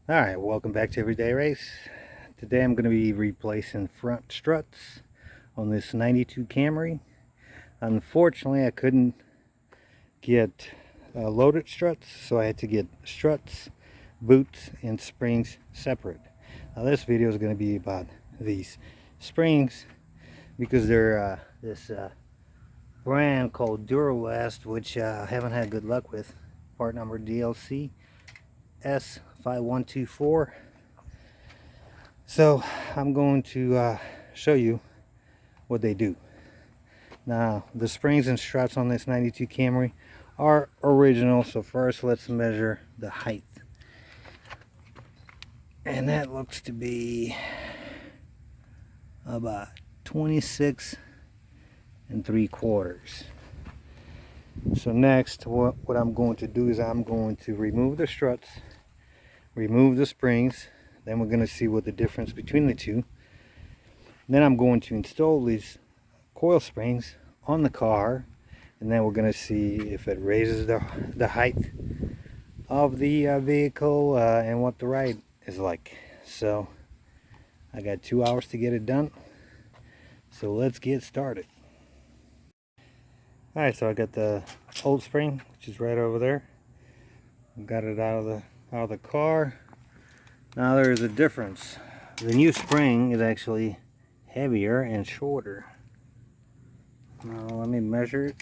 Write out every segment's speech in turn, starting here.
Alright, welcome back to Everyday Race. Today I'm going to be replacing front struts on this 92 Camry. Unfortunately, I couldn't get loaded struts, so I had to get struts, boots, and springs separate. Now this video is going to be about these springs because they're this brand called Duralast, which I haven't had good luck with. Part number DLC S5124. So I'm going to show you what they do. Now the springs and struts on this 92 Camry are original, so first let's measure the height, and that looks to be about 26 3/4. So next what I'm going to do is I'm going to remove the struts, remove the springs, then we're going to see what the difference between the two. Then I'm going to install these coil springs on the car, and then we're going to see if it raises the height of the vehicle and what the ride is like. So I got 2 hours to get it done, so let's get started. Alright, so I got the old spring, which is right over there. Got it out of the car. Now there's a difference. The new spring is actually heavier and shorter. Now let me measure it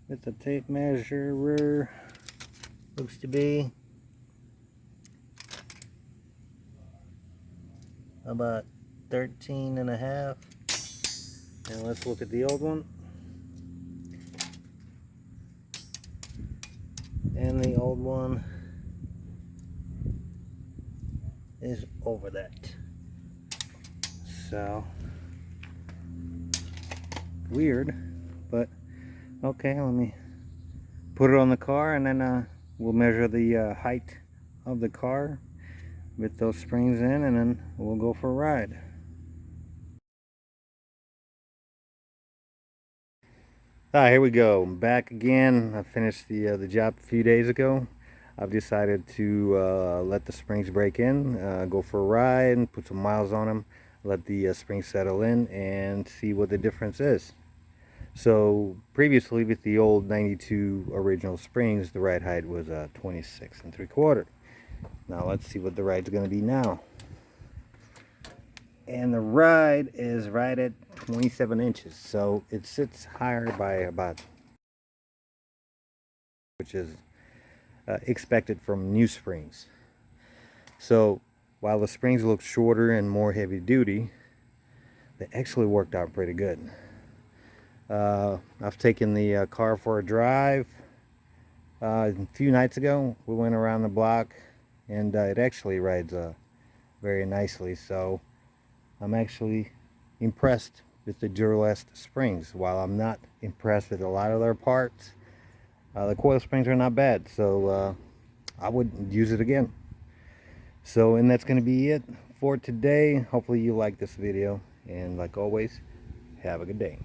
with the tape measure. Looks to be about 13.5. And let's look at the old one. And the old one is over that. So weird, but okay, let me put it on the car, and then we'll measure the height of the car with those springs in, and then we'll go for a ride. Here we go. I'm back again. I finished the job a few days ago. I've decided to let the springs break in, go for a ride, and put some miles on them, let the springs settle in, and see what the difference is. So previously, with the old 92 original springs, the ride height was 26 3/4. Now let's see what the ride's going to be now. And the ride is right at 27 inches, so it sits higher by about, which is expected from new springs. So while the springs look shorter and more heavy duty, they actually worked out pretty good. I've taken the car for a drive a few nights ago. We went around the block, and it actually rides very nicely. So I'm actually impressed with the Duralast springs. While I'm not impressed with a lot of their parts, the coil springs are not bad, so I would use it again. So, and that's going to be it for today. Hopefully you like this video, and like always, have a good day.